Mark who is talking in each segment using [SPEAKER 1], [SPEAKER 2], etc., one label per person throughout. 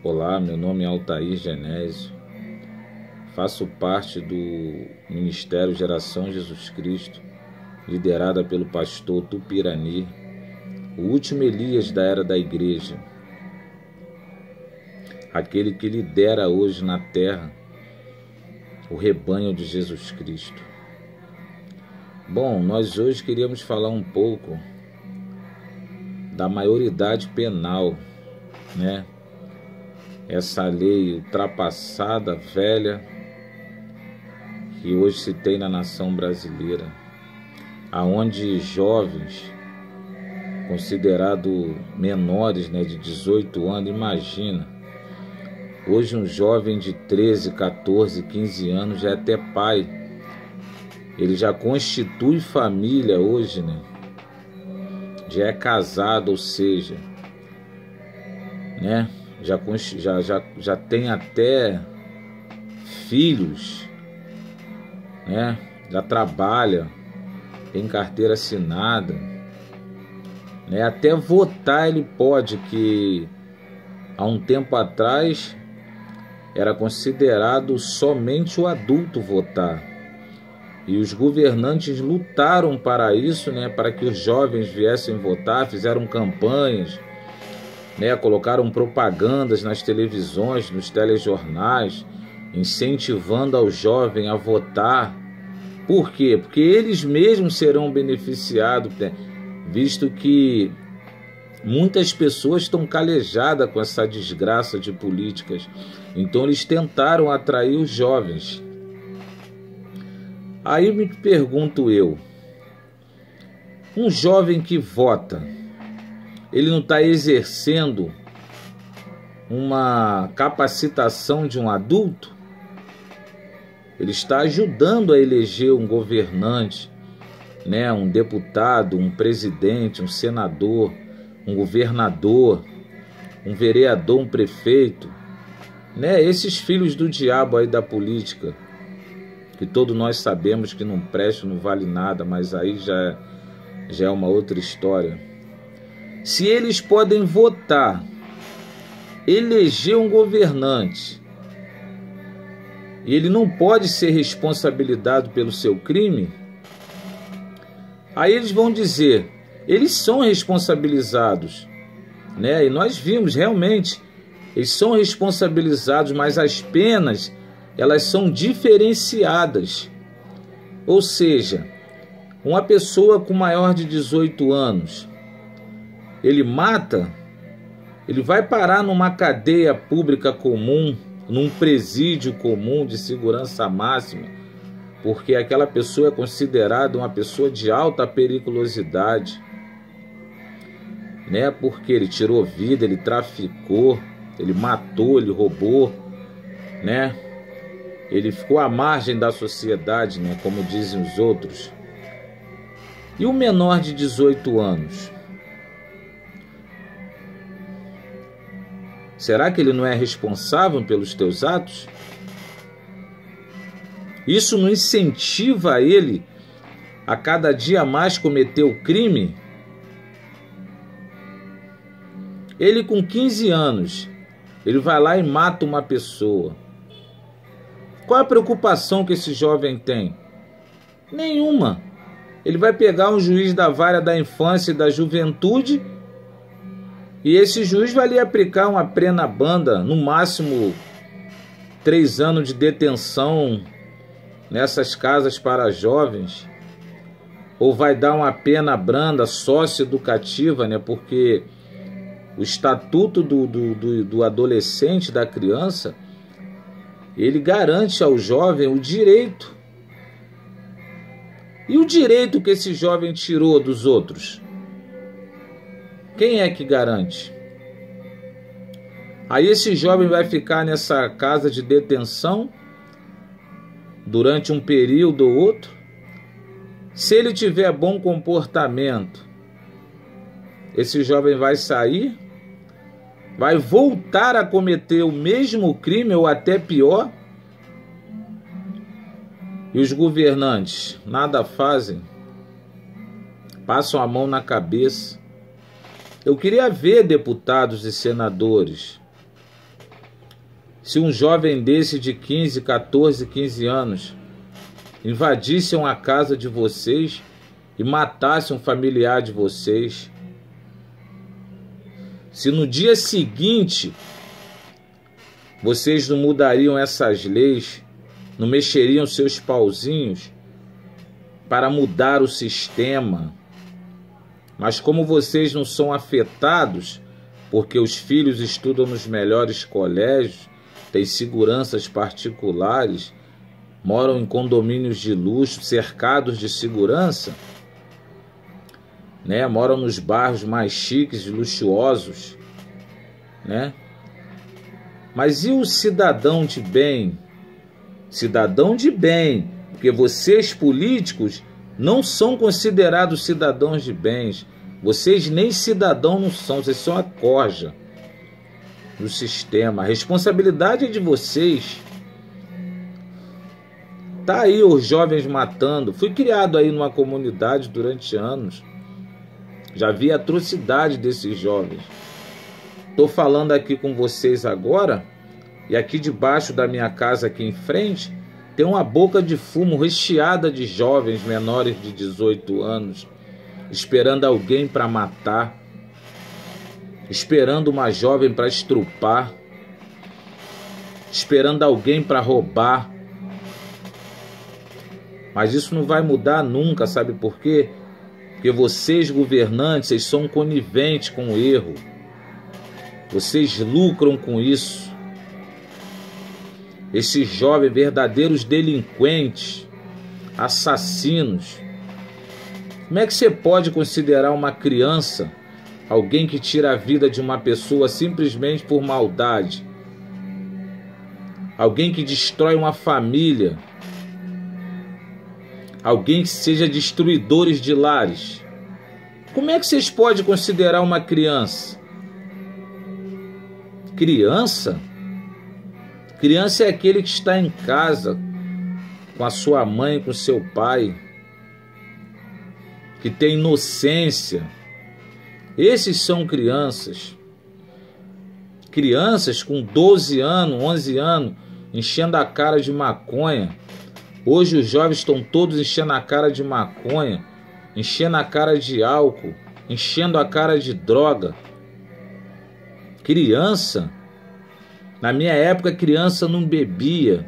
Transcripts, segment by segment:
[SPEAKER 1] Olá, meu nome é Altair Genésio, faço parte do Ministério Geração Jesus Cristo, liderada pelo pastor Tupirani, o último Elias da era da igreja, aquele que lidera hoje na terra o rebanho de Jesus Cristo. Bom, nós hoje queríamos falar um pouco da maioridade penal, né? Essa lei ultrapassada, velha, que hoje se tem na nação brasileira, aonde jovens considerados menores, né, de 18 anos, imagina, hoje um jovem de 13, 14, 15 anos já é até pai, ele já constitui família hoje, né? Já é casado, ou seja, né? Já tem até filhos, né? Já trabalha, tem carteira assinada, né? Até votar ele pode, que há um tempo atrás era considerado somente o adulto votar. E os governantes lutaram para isso, né? Para que os jovens viessem votar, fizeram campanhas, né, colocaram propagandas nas televisões, nos telejornais, incentivando ao jovem a votar. Por quê? Porque eles mesmos serão beneficiados, né, visto que muitas pessoas estão calejadas com essa desgraça de políticas. Então eles tentaram atrair os jovens. Aí me pergunto eu, um jovem que vota, ele não está exercendo uma capacitação de um adulto? Ele está ajudando a eleger um governante, né? Um deputado, um presidente, um senador, um governador, um vereador, um prefeito, né? Esses filhos do diabo aí da política, que todos nós sabemos que não presta, não vale nada, mas aí já é uma outra história. Se eles podem votar, eleger um governante, e ele não pode ser responsabilizado pelo seu crime, aí eles vão dizer, eles são responsabilizados, né? E nós vimos realmente, eles são responsabilizados, mas as penas, elas são diferenciadas. Ou seja, uma pessoa com maior de 18 anos, ele mata, ele vai parar numa cadeia pública comum, num presídio comum de segurança máxima, porque aquela pessoa é considerada uma pessoa de alta periculosidade, né? Porque ele tirou vida, ele traficou, ele matou, ele roubou, né? Ele ficou à margem da sociedade, né? Como dizem os outros. E o menor de 18 anos? Será que ele não é responsável pelos teus atos? Isso não incentiva ele a cada dia mais cometer o crime? Ele com 15 anos, ele vai lá e mata uma pessoa. Qual a preocupação que esse jovem tem? Nenhuma. Ele vai pegar um juiz da vara da infância e da juventude, e esse juiz vai lhe aplicar uma pena banda, no máximo 3 anos de detenção nessas casas para jovens, ou vai dar uma pena branda, socioeducativa, né? Porque o estatuto do adolescente, da criança, ele garante ao jovem o direito. E o direito que esse jovem tirou dos outros? Quem é que garante? Aí esse jovem vai ficar nessa casa de detenção durante um período ou outro. Se ele tiver bom comportamento, esse jovem vai sair, vai voltar a cometer o mesmo crime ou até pior. E os governantes nada fazem, passam a mão na cabeça. Eu queria ver deputados e senadores. Se um jovem desse de 15, 14, 15 anos invadisse uma casa de vocês e matasse um familiar de vocês, se no dia seguinte vocês não mudariam essas leis, não mexeriam seus pauzinhos para mudar o sistema, mas como vocês não são afetados, porque os filhos estudam nos melhores colégios, têm seguranças particulares, moram em condomínios de luxo, cercados de segurança, né? Moram nos bairros mais chiques e luxuosos, né? Mas e o cidadão de bem? Cidadão de bem, porque vocês políticos não são considerados cidadãos de bens. Vocês nem cidadão não são, vocês são a corja do sistema. A responsabilidade é de vocês. Tá aí os jovens matando. Fui criado aí numa comunidade durante anos. Já vi a atrocidade desses jovens. Tô falando aqui com vocês agora, e aqui debaixo da minha casa aqui em frente tem uma boca de fumo recheada de jovens menores de 18 anos, esperando alguém para matar, esperando uma jovem para estrupar, esperando alguém para roubar. Mas isso não vai mudar nunca, sabe por quê? Porque vocês, governantes, vocês são coniventes com o erro. Vocês lucram com isso. Esses jovens, verdadeiros delinquentes, assassinos. Como é que você pode considerar uma criança alguém que tira a vida de uma pessoa simplesmente por maldade? Alguém que destrói uma família? Alguém que seja destruidores de lares? Como é que vocês podem considerar uma criança? Criança? Criança é aquele que está em casa com a sua mãe, com seu pai, que tem inocência. Esses são crianças. Crianças com 12 anos, 11 anos, enchendo a cara de maconha. Hoje os jovens estão todos enchendo a cara de maconha, enchendo a cara de álcool, enchendo a cara de droga. Criança? Na minha época, criança não bebia.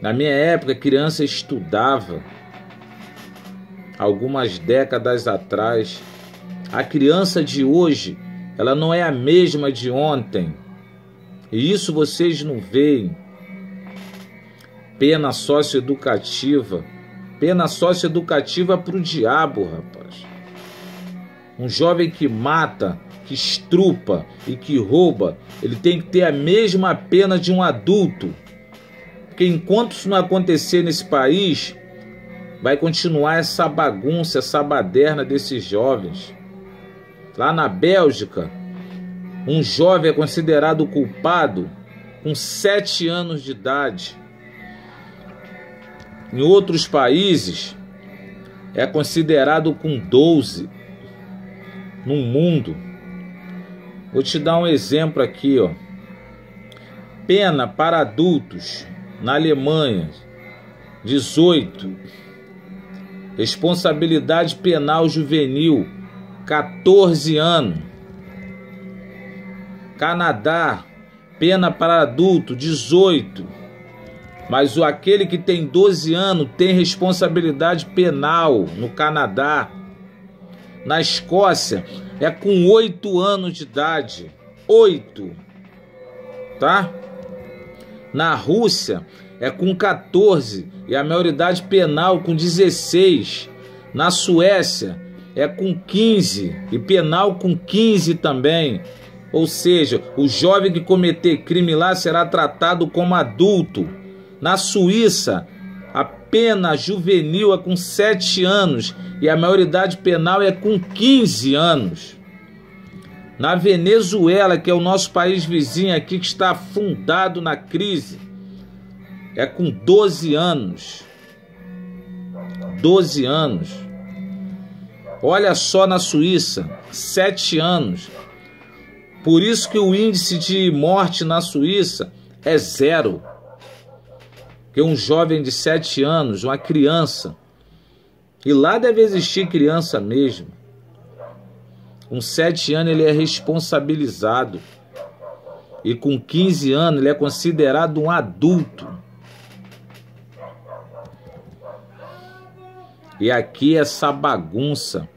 [SPEAKER 1] Na minha época, criança estudava. Algumas décadas atrás. A criança de hoje, ela não é a mesma de ontem. E isso vocês não veem. Pena socioeducativa. Pena socioeducativa para o diabo, rapaz. Um jovem que mata, que estrupa e que rouba, ele tem que ter a mesma pena de um adulto. Porque enquanto isso não acontecer nesse país, vai continuar essa bagunça, essa baderna desses jovens. Lá na Bélgica, um jovem é considerado culpado com 7 anos de idade. Em outros países, é considerado com 12. No mundo. Vou te dar um exemplo aqui, ó. Pena para adultos na Alemanha, 18. Responsabilidade penal juvenil, 14 anos. Canadá, pena para adulto, 18. Mas aquele que tem 12 anos tem responsabilidade penal no Canadá. Na Escócia é com 8 anos de idade. 8. Tá? Na Rússia é com 14 e a maioridade penal com 16. Na Suécia é com 15 e penal com 15 também. Ou seja, o jovem que cometer crime lá será tratado como adulto. Na Suíça, a pena juvenil é com 7 anos e a maioridade penal é com 15 anos. Na Venezuela, que é o nosso país vizinho aqui, que está afundado na crise, é com 12 anos. 12 anos. Olha só na Suíça, 7 anos. Por isso que o índice de morte na Suíça é 0. Porque um jovem de 7 anos, uma criança, e lá deve existir criança mesmo, com 7 anos ele é responsabilizado. E com 15 anos ele é considerado um adulto. E aqui essa bagunça,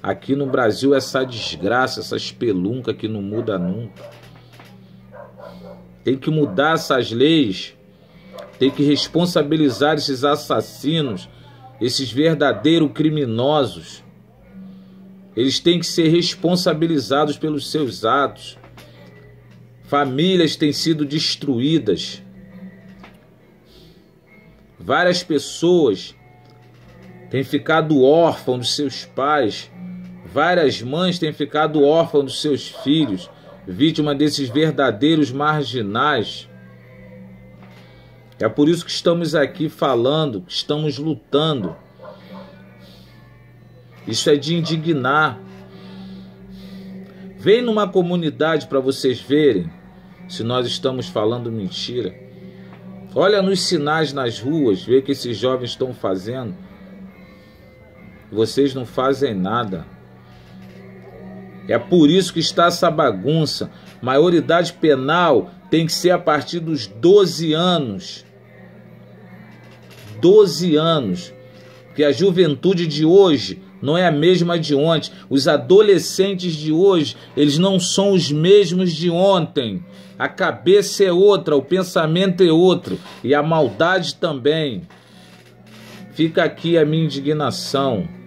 [SPEAKER 1] aqui no Brasil essa desgraça, essa espelunca que não muda nunca. Tem que mudar essas leis, tem que responsabilizar esses assassinos, esses verdadeiros criminosos. Eles têm que ser responsabilizados pelos seus atos. Famílias têm sido destruídas. Várias pessoas têm ficado órfãos dos seus pais. Várias mães têm ficado órfãos dos seus filhos, vítima desses verdadeiros marginais. É por isso que estamos aqui falando, que estamos lutando. Isso é de indignar. Vem numa comunidade para vocês verem se nós estamos falando mentira. Olha nos sinais nas ruas, vê o que esses jovens estão fazendo. Vocês não fazem nada. É por isso que está essa bagunça. Maioridade penal tem que ser a partir dos 12 anos. 12 anos. Porque a juventude de hoje não é a mesma de ontem. Os adolescentes de hoje, eles não são os mesmos de ontem. A cabeça é outra, o pensamento é outro. E a maldade também. Fica aqui a minha indignação.